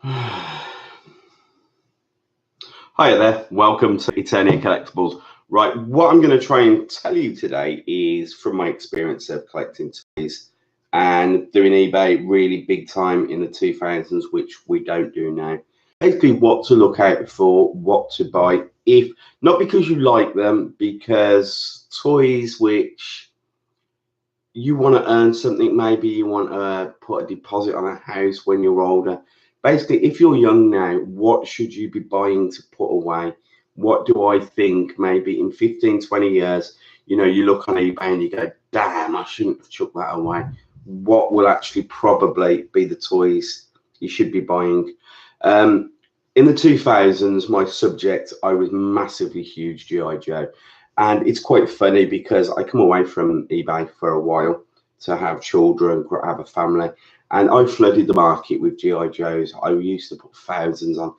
Hi there, welcome to Eternia Collectibles. Right, what I'm going to try and tell you today is from my experience of collecting toys and doing eBay really big time in the 2000s, which we don't do now. Basically, what to look out for, what to buy, if not because you like them, because toys which you want to earn something, maybe you want to put a deposit on a house when you're older. Basically, if you're young now, what should you be buying to put away? What do I think maybe in 15, 20 years, you look on eBay and you go, damn, I shouldn't have chucked that away. What will actually probably be the toys you should be buying? In the 2000s, my subject, I was massively huge G.I. Joe. And it's quite funny because I come away from eBay for a while to have children, have a family, and I flooded the market with G.I. Joes. I used to put thousands on,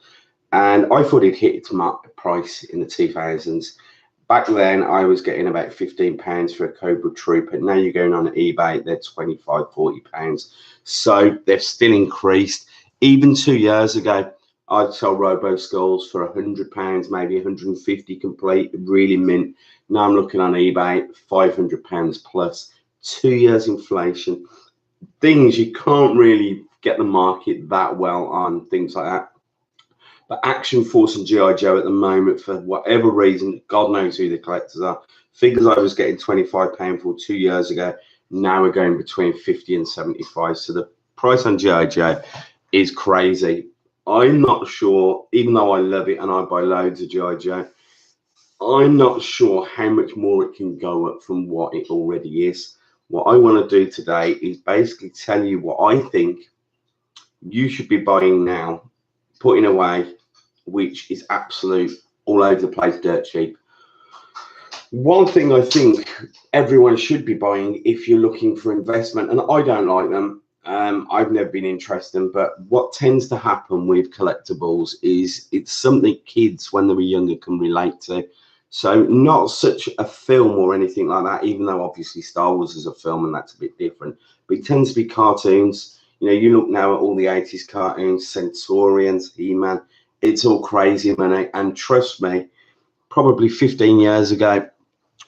and I thought it hit its market price in the 2000s. Back then, I was getting about £15 for a Cobra Trooper. Now you're going on eBay, they're £25, £40. So they've still increased. Even 2 years ago, I'd sell Robo Skulls for £100, maybe 150 complete, really mint. Now I'm looking on eBay, £500 plus. 2 years inflation. Things you can't really get the market that well on, things like that. But Action Force and G.I. Joe at the moment, for whatever reason, God knows who the collectors are. Figures I was getting £25 for 2 years ago, now we're going between 50 and 75. So the price on G.I. Joe is crazy. I'm not sure, even though I love it and I buy loads of G.I. Joe, I'm not sure how much more it can go up from what it already is. What I want to do today is basically tell you what I think you should be buying now, putting away, which is absolute all over the place, dirt cheap. One thing I think everyone should be buying if you're looking for investment, and I don't like them, I've never been interested in, but what tends to happen with collectibles is it's something kids when they were younger can relate to. So not such a film or anything like that, even though obviously Star Wars is a film and that's a bit different, but it tends to be cartoons. You look now at all the 80s cartoons, Centaurians, He-Man, it's all crazy money. And trust me, probably 15 years ago,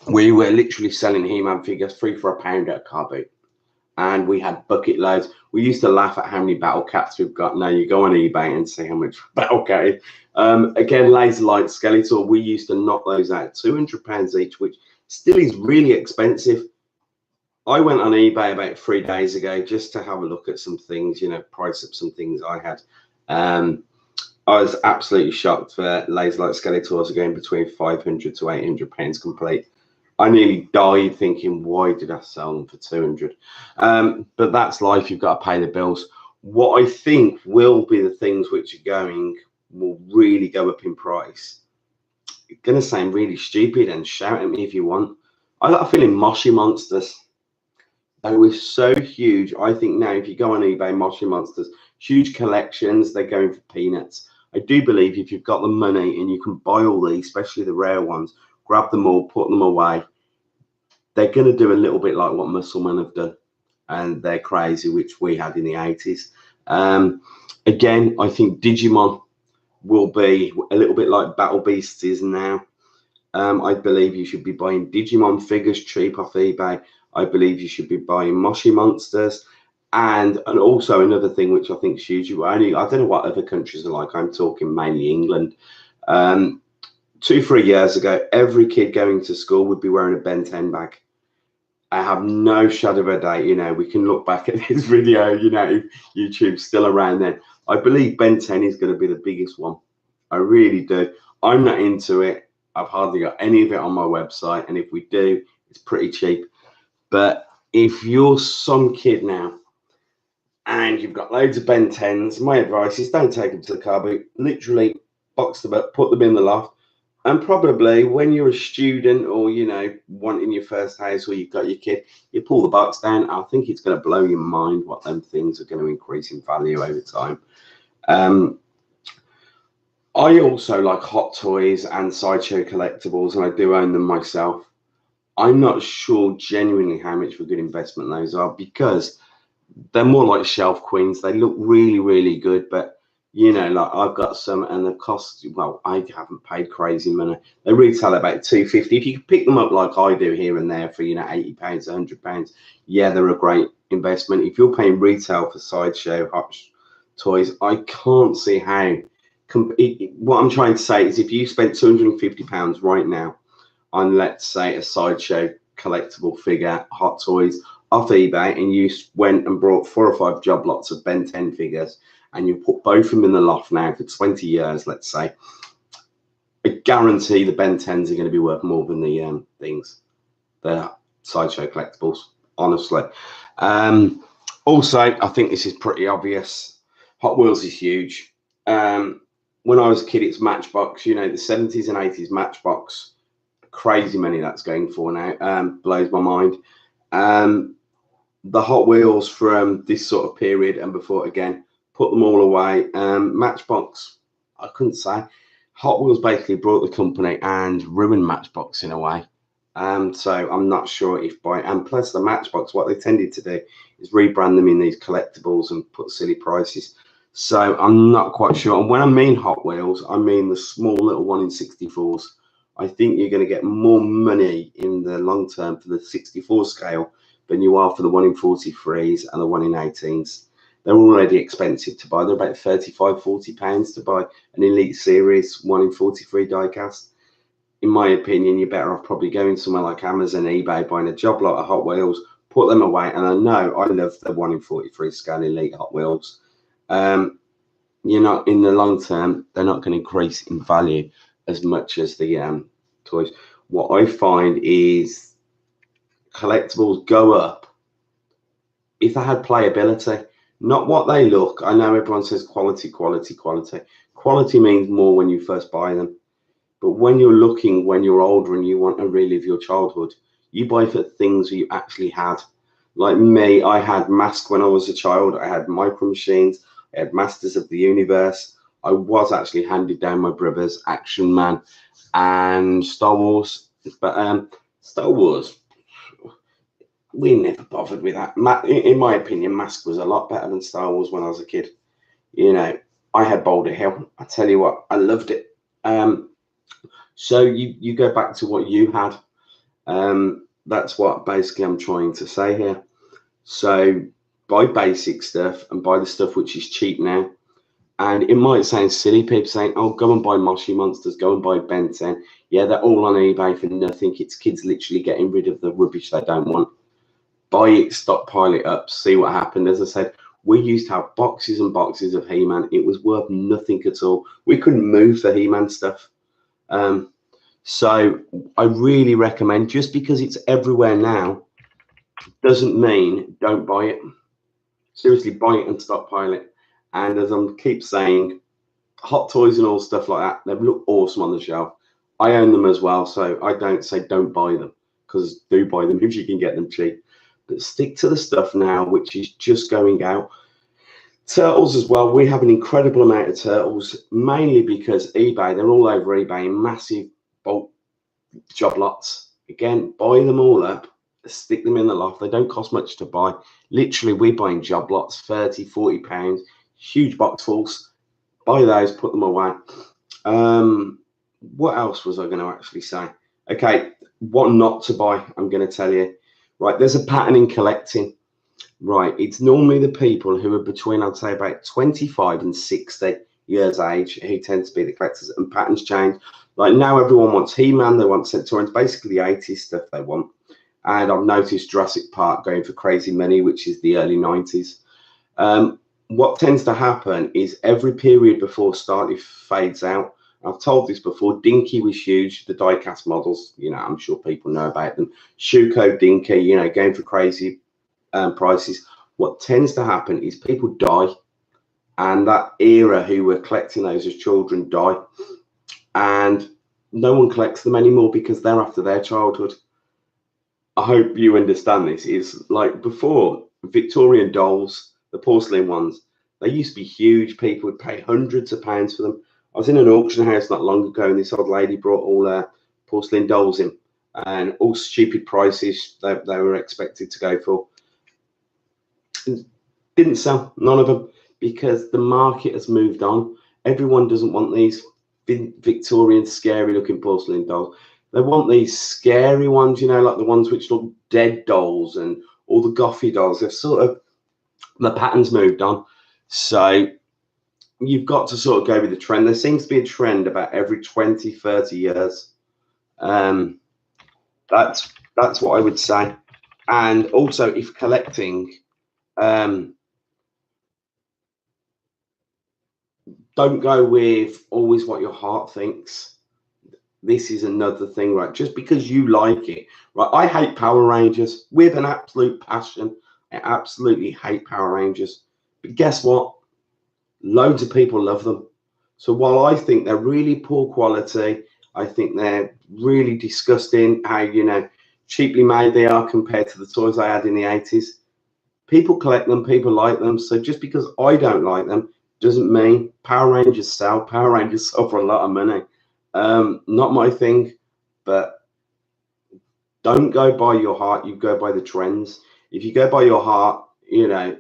we were literally selling He-Man figures 3 for £1 at a car boot. And we had bucket loads. We used to laugh at how many battle cats we've got. Now you go on eBay and see how much battle cat is. Again, laser light Skeletor, we used to knock those out £200 each, which still is really expensive. I went on eBay about 3 days ago just to have a look at some things, price up some things I had. I was absolutely shocked for laser light Skeletors again between £500 to £800 complete. I nearly died thinking, why did I sell them for 200? But that's life. You've got to pay the bills. What I think will be the things which will really go up in price. It's going to sound really stupid, and shout at me if you want. I got a feeling Moshi Monsters. They were so huge. I think now if you go on eBay, Moshi Monsters, huge collections, they're going for peanuts. I do believe if you've got the money and you can buy all these, especially the rare ones, grab them all, put them away. They're going to do a little bit like what Musclemen have done, and they're crazy, which we had in the 80s. Again, I think Digimon will be a little bit like Battle Beasts is now. I believe you should be buying Digimon figures cheap off eBay. I believe you should be buying Moshi Monsters. And also another thing which I think is huge, I don't know what other countries are like. I'm talking mainly England. 2-3 years ago, every kid going to school would be wearing a Ben 10 bag. I have no shadow of a doubt, we can look back at this video, YouTube's still around then. I believe Ben 10 is going to be the biggest one. I really do. I'm not into it. I've hardly got any of it on my website. And if we do, it's pretty cheap. But if you're some kid now and you've got loads of Ben 10s, my advice is don't take them to the car boot. Literally box them up, put them in the loft. And probably when you're a student or, wanting your first house or you've got your kid, you pull the box down. I think it's going to blow your mind what them things are going to increase in value over time. I also like Hot Toys and Sideshow collectibles, and I do own them myself. I'm not sure genuinely how much of a good investment those are because they're more like shelf queens. They look really, really good, but You know, like I've got some, and the cost, well, I haven't paid crazy money. They retail about 250. If you can pick them up like I do here and there for, you know, £80, £100, yeah, they're a great investment. If you're paying retail for sideshow hot toys, I can't see how. What I'm trying to say is, if you spent £250 right now on, let's say, a sideshow collectible figure, hot toys, off eBay, and you went and brought 4 or 5 job lots of Ben 10 figures, and you put both of them in the loft now for 20 years, let's say, I guarantee the Ben 10s are going to be worth more than the things, the sideshow collectibles, honestly. Also, I think this is pretty obvious. Hot Wheels is huge. When I was a kid, it's Matchbox. You know, the 70s and 80s Matchbox, crazy money that's going for now. Blows my mind. The Hot Wheels from this sort of period and before, again, put them all away. Matchbox, I couldn't say. Hot Wheels basically brought the company and ruined Matchbox in a way. So I'm not sure if and plus the Matchbox, what they tended to do is rebrand them in these collectibles and put silly prices. So I'm not quite sure. And when I mean Hot Wheels, I mean the small little 1 in 64s. I think you're going to get more money in the long term for the 64 scale than you are for the 1 in 43s and the 1 in 18s. They're already expensive to buy. They're about £35–40 to buy an Elite Series 1 in 43 diecast. In my opinion, you're better off probably going somewhere like Amazon, eBay, buying a job lot of Hot Wheels, put them away. And I know I love the 1 in 43 scale Elite Hot Wheels. You're not, in the long term, they're not going to increase in value as much as the toys. What I find is collectibles go up if they had playability, not what they look. I know everyone says quality, quality, quality. Quality means more when you first buy them. But when you're looking, when you're older and you want to relive your childhood, you buy for things you actually had. Like me, I had Mask when I was a child. I had Micro Machines. I had Masters of the Universe. I was actually handed down my brother's Action Man and Star Wars. But Star Wars, we never bothered with that. In my opinion, Mask was a lot better than Star Wars when I was a kid. You know, I had Boulder Hill. I tell you what, I loved it. So you go back to what you had. That's what basically I'm trying to say here. So buy basic stuff and buy the stuff which is cheap now. And it might sound silly, people saying, oh, go and buy Moshi Monsters, go and buy Ben 10. Yeah, they're all on eBay for nothing. It's kids literally getting rid of the rubbish they don't want. Buy it, stockpile it up, see what happened. As I said, we used to have boxes and boxes of He-Man. It was worth nothing at all. We couldn't move the He-Man stuff. So I really recommend, just because it's everywhere now, doesn't mean don't buy it. Seriously, buy it and stockpile it. And as I keep saying, Hot Toys and all stuff like that, they look awesome on the shelf. I own them as well, so I don't say don't buy them, because do buy them if you can get them cheap. But stick to the stuff now, which is just going out. Turtles as well. We have an incredible amount of turtles, mainly because eBay, they're all over eBay in massive bulk job lots. Again, buy them all up, stick them in the loft. They don't cost much to buy. Literally, we're buying job lots, £30–40, huge boxfuls. Buy those, put them away. What else was I going to actually say? Okay, what not to buy, I'm going to tell you. Right, there's a pattern in collecting. Right, it's normally the people who are between, I'd say, about 25 and 60 years age who tend to be the collectors, and patterns change. Like now everyone wants He-Man, they want Centaurons, basically the 80s stuff they want. And I've noticed Jurassic Park going for crazy money, which is the early 90s. What tends to happen is every period before start, it fades out. I've told this before, Dinky was huge, the die-cast models, you know, I'm sure people know about them. Shuko, Dinky, you know, going for crazy prices. What tends to happen is people die, and that era who were collecting those as children die, and no one collects them anymore because they're after their childhood. I hope you understand this. It's like before, Victorian dolls, the porcelain ones, they used to be huge. People would pay hundreds of pounds for them. I was in an auction house not long ago, and this old lady brought all her porcelain dolls in, and all stupid prices they were expected to go for. Didn't sell, none of them. because the market has moved on. Everyone doesn't want these Victorian scary looking porcelain dolls. They want these scary ones, you know, like the ones which look dead dolls and all the gothy dolls. They've sort of, the pattern's moved on. So you've got to sort of go with the trend. There seems to be a trend about every 20, 30 years. That's what I would say. And also, if collecting, don't go with always what your heart thinks. This is another thing, right? Just because you like it, right? I hate Power Rangers with an absolute passion. I absolutely hate Power Rangers. But guess what? Loads of people love them. So while I think they're really poor quality, I think they're really disgusting how, you know, cheaply made they are compared to the toys I had in the 80s. People collect them, people like them. So just because I don't like them doesn't mean Power Rangers sell. Power Rangers sell for a lot of money. Not my thing, but don't go by your heart. You go by the trends. If you go by your heart, you know,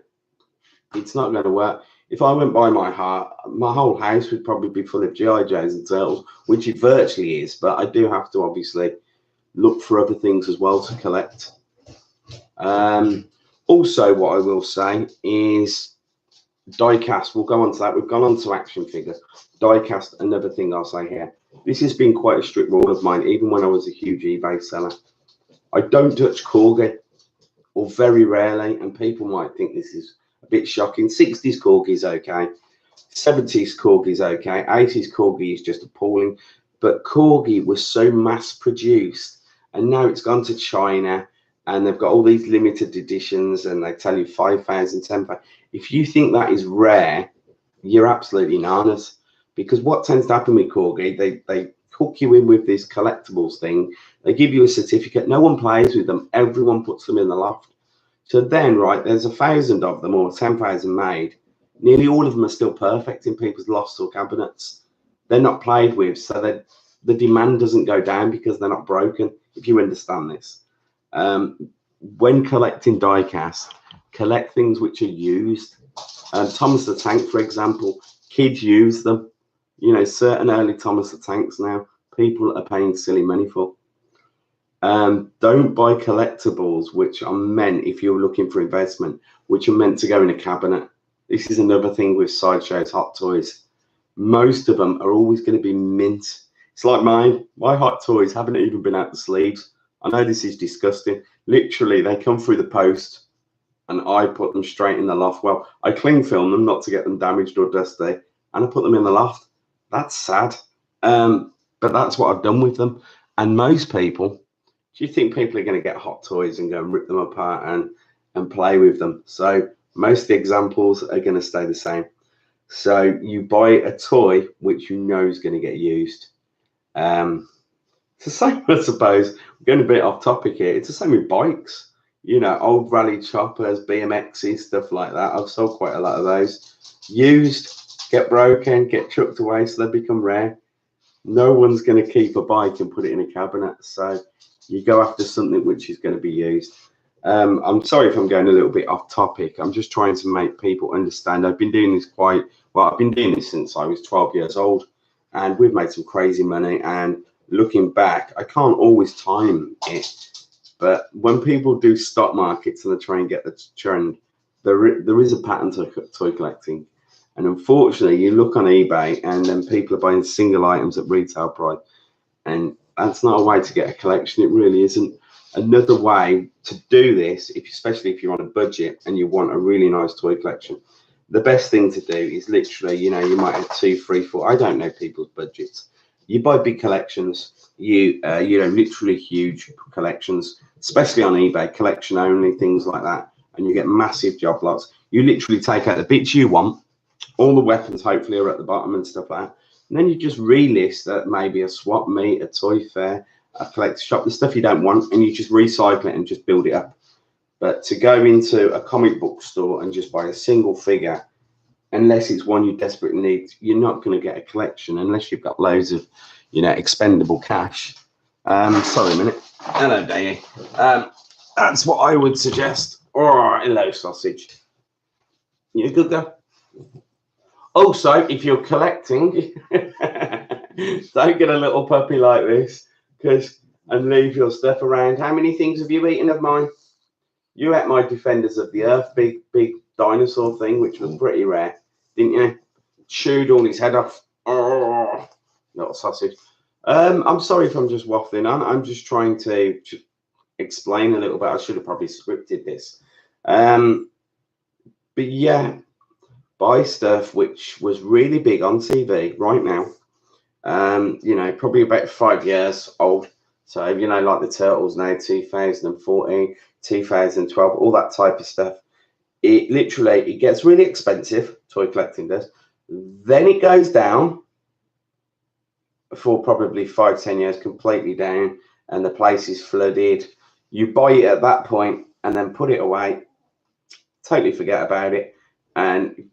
it's not going to work. If I went by my heart, my whole house would probably be full of G.I. Joes and Turtles, which it virtually is. But I do have to obviously look for other things as well to collect. Also, what I will say is die-cast. We'll go on to that. We've gone on to action figures. Die-cast, another thing I'll say here. This has been quite a strict rule of mine, even when I was a huge eBay seller. I don't touch corgi, or very rarely, and people might think this is a bit shocking. 60s corgi is okay. 70s corgi is okay. 80s corgi is just appalling. But corgi was so mass-produced, and now it's gone to China, and they've got all these limited editions, and they tell you 5,000, 10,000. If you think that is rare, you're absolutely nanas. Because what tends to happen with corgi, they hook you in with this collectibles thing. They give you a certificate. No one plays with them. Everyone puts them in the loft. So then, right, there's 1,000 of them or 10,000 made. Nearly all of them are still perfect in people's lofts or cabinets. They're not played with, so the demand doesn't go down because they're not broken, if you understand this. When collecting die-cast, collect things which are used. Thomas the Tank, for example, kids use them. You know, certain early Thomas the Tanks now, people are paying silly money for. Don't buy collectibles which are meant, if you're looking for investment, which are meant to go in a cabinet. This is another thing with Sideshow's Hot Toys. Most of them are always going to be mint. It's like mine. My Hot Toys haven't even been out the sleeves. I know this is disgusting. Literally, they come through the post and I put them straight in the loft. Well, I cling film them not to get them damaged or dusty, and I put them in the loft. That's sad. But that's what I've done with them. And most people, do you think people are going to get Hot Toys and go and rip them apart and play with them? So most of the examples are going to stay the same. So you buy a toy which you know is going to get used. It's the same, I suppose. We're going a bit off topic here. It's the same with bikes. You know, old rally choppers, BMXs, stuff like that. I've sold quite a lot of those. Used, get broken, get chucked away, so they become rare. No one's going to keep a bike and put it in a cabinet. So you go after something which is going to be used. I'm sorry if I'm going a little bit off topic. I'm just trying to make people understand. I've been doing this I've been doing this since I was 12 years old, and we've made some crazy money. And looking back, I can't always time it. But when people do stock markets and they try and get the trend, there is a pattern to toy collecting. And unfortunately, you look on eBay and then people are buying single items at retail price. And that's not a way to get a collection. It really isn't. Another way to do this, especially if you're on a budget and you want a really nice toy collection, the best thing to do is literally, you know, you might have 2, 3, 4. I don't know people's budgets. You buy big collections. You know, literally huge collections, especially on eBay, collection only, things like that. And you get massive job lots. You literally take out the bits you want. All the weapons hopefully are at the bottom and stuff like that. And then you just relist at maybe a swap meet, a toy fair, a collector shop, the stuff you don't want, and you just recycle it and just build it up. But to go into a comic book store and just buy a single figure, unless it's one you desperately need, you're not going to get a collection unless you've got loads of, you know, expendable cash. Sorry a minute. Hello, Davey. That's what I would suggest. Oh, hello, sausage. You good there? Also, if you're collecting, don't get a little puppy like this and leave your stuff around. How many things have you eaten of mine? You ate my Defenders of the Earth, big dinosaur thing, which was pretty rare, didn't you? Chewed all his head off. Oh, little sausage. I'm sorry if I'm just waffling on. I'm just trying to explain a little bit. I should have probably scripted this. But yeah, buy stuff which was really big on TV right now. You know, probably about 5 years old. So, you know, like the Turtles now, 2014, 2012, all that type of stuff. It literally, it gets really expensive, toy collecting does. Then it goes down for probably 5-10 years, completely down, and the place is flooded. You buy it at that point and then put it away, totally forget about it. And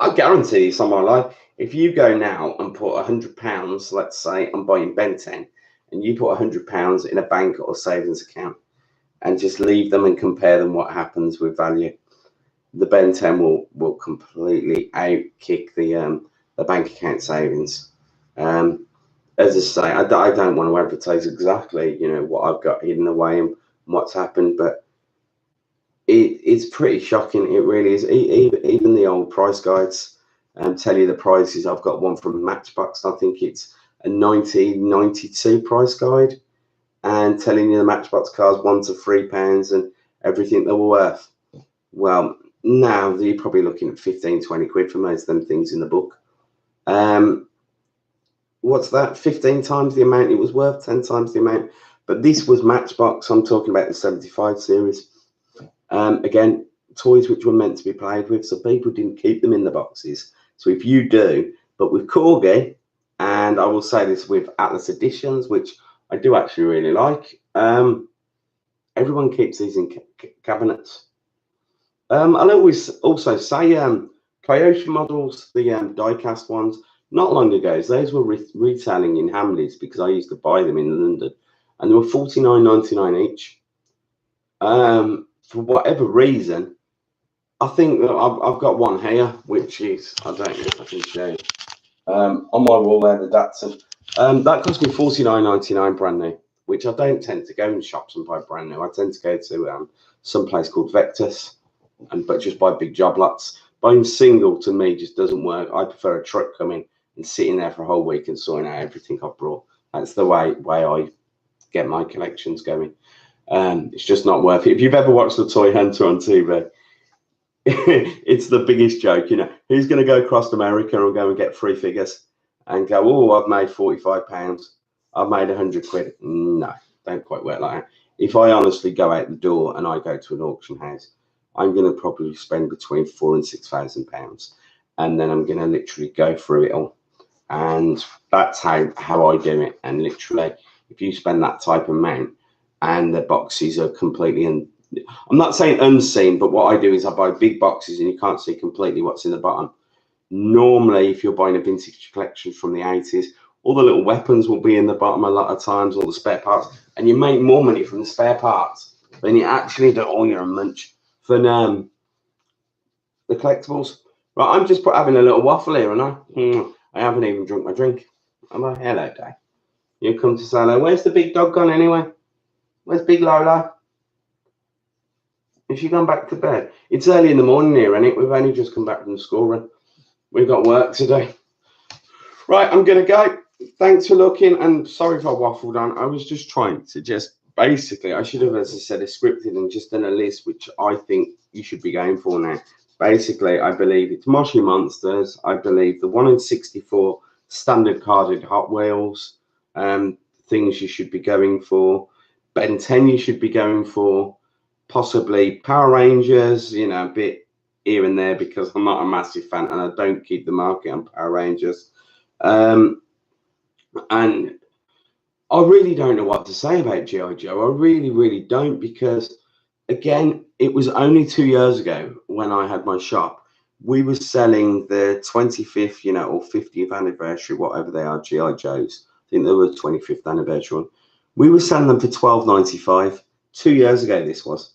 I guarantee you, someone like, if you go now and put £100, let's say, I'm buying Ben 10, and you put £100 in a bank or savings account and just leave them and compare them, what happens with value? The Ben 10 will completely outkick the bank account savings. As I say, I don't want to advertise exactly, you know, what I've got hidden away and what's happened, but it's pretty shocking. It really is. Even the old price guides tell you the prices. I've got one from Matchbox. I think it's a 1992 price guide, and telling you the Matchbox cars £1 to £3 and everything they were worth. Well, now you're probably looking at 15-20 quid for most of them things in the book. What's that? 15 times the amount it was worth, 10 times the amount. But this was Matchbox. I'm talking about the 75 series. Again, toys which were meant to be played with, so people didn't keep them in the boxes. So if you do, but with Corgi, and I will say this with Atlas Editions, which I do actually really like, everyone keeps these in cabinets. I'll always also say Kyosha models, the die-cast ones, not long ago, those were retailing in Hamleys because I used to buy them in London, and they were $49.99 each. For whatever reason, I think that I've got one here, which is, I don't know if I can show you, on my wall there, the Datsun. That cost me $49.99 brand new, which I don't tend to go in shops and buy brand new. I tend to go to some place called Vectus, but just buy big job lots. Buying single to me just doesn't work. I prefer a truck coming and sitting there for a whole week and sorting out everything I've brought. That's the way I get my collections going. It's just not worth it. If you've ever watched the Toy Hunter on TV, it's the biggest joke. You know, who's going to go across America and go and get 3 figures and go, oh, I've made £45, I've made 100 quid. No, don't quite work like that. If I honestly go out the door and I go to an auction house, I'm going to probably spend between £4,000 and £6,000, and then I'm going to literally go through it all. And that's how I do it. And literally, if you spend that type of amount and the boxes are completely, I'm not saying unseen, but what I do is I buy big boxes and you can't see completely what's in the bottom. Normally, if you're buying a vintage collection from the 80s, all the little weapons will be in the bottom a lot of times, all the spare parts, and you make more money from the spare parts than you actually do all your munch for the collectibles. Right, I'm just having a little waffle here, and I haven't even drunk my drink. I'm like, hello, Dave. You come to say hello. Where's the big dog gone anyway? Where's Big Lola? Has she gone back to bed? It's early in the morning here, and we've only just come back from the school run. We've got work today. Right, I'm going to go. Thanks for looking, and sorry if I waffled on. I was just trying to basically, I should have, as I said, scripted and just done a list, which I think you should be going for now. Basically, I believe it's Moshi Monsters. I believe the 1 in 64 standard carded Hot Wheels, things you should be going for. Ben 10 you should be going for. Possibly Power Rangers, you know, a bit here and there because I'm not a massive fan and I don't keep the market on Power Rangers. And I really don't know what to say about G.I. Joe. I really don't, because again, it was only 2 years ago when I had my shop. We were selling the 25th, you know, or 50th anniversary, whatever they are, G.I. Joes. I think they were 25th anniversary one. We were selling them for £12.95. 2 years ago this was.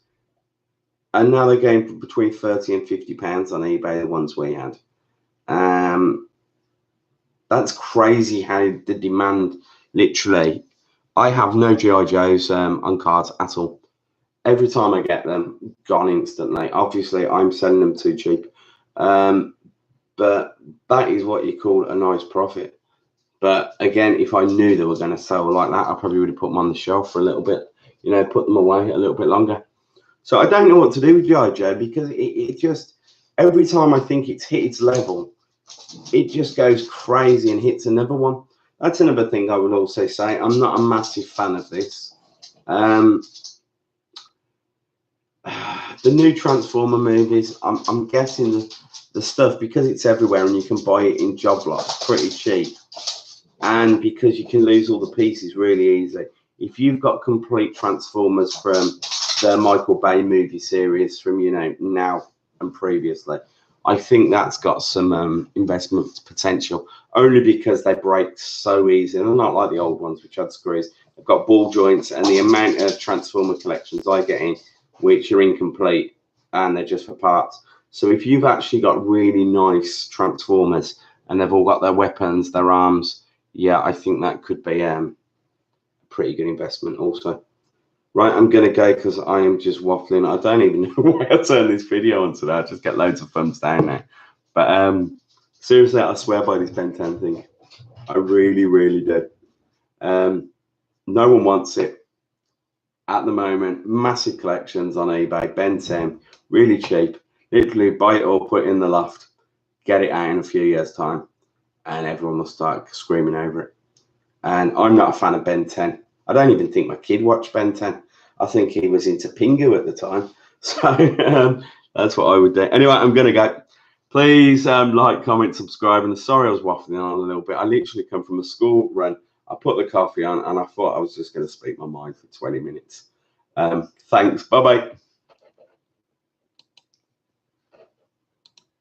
And now they're going for between £30 and £50 on eBay, the ones we had. That's crazy how the demand, literally. I have no GI Joes on cards at all. Every time I get them, gone instantly. Obviously, I'm selling them too cheap. But that is what you call a nice profit. But again, if I knew they were going to sell like that, I probably would have put them on the shelf for a little bit, you know, put them away a little bit longer. So I don't know what to do with GI Joe, because it just, every time I think it's hit its level, it just goes crazy and hits another one. That's another thing I would also say. I'm not a massive fan of this. The new Transformer movies, I'm guessing the stuff, because it's everywhere and you can buy it in job lots pretty cheap, and because you can lose all the pieces really easily. If you've got complete Transformers from the Michael Bay movie series from, you know, now and previously, I think that's got some investment potential, only because they break so easy. They're not like the old ones which had screws. They've got ball joints, and the amount of Transformer collections I get in which are incomplete and they're just for parts. So if you've actually got really nice Transformers and they've all got their weapons, their arms, yeah, I think that could be a pretty good investment also. Right, I'm going to go because I am just waffling. I don't even know why I turned this video on today. I just get loads of thumbs down now. But seriously, I swear by this Ben 10 thing. I really, really do. No one wants it at the moment. Massive collections on eBay. Ben 10, really cheap. Literally buy it or put it in the loft. Get it out in a few years' time. And everyone will start screaming over it. And I'm not a fan of Ben 10. I don't even think my kid watched Ben 10. I think he was into Pingu at the time. So that's what I would do. Anyway, I'm going to go. Please like, comment, subscribe. And sorry I was waffling on a little bit. I literally come from a school run. I put the coffee on and I thought I was just going to speak my mind for 20 minutes. Thanks. Bye-bye.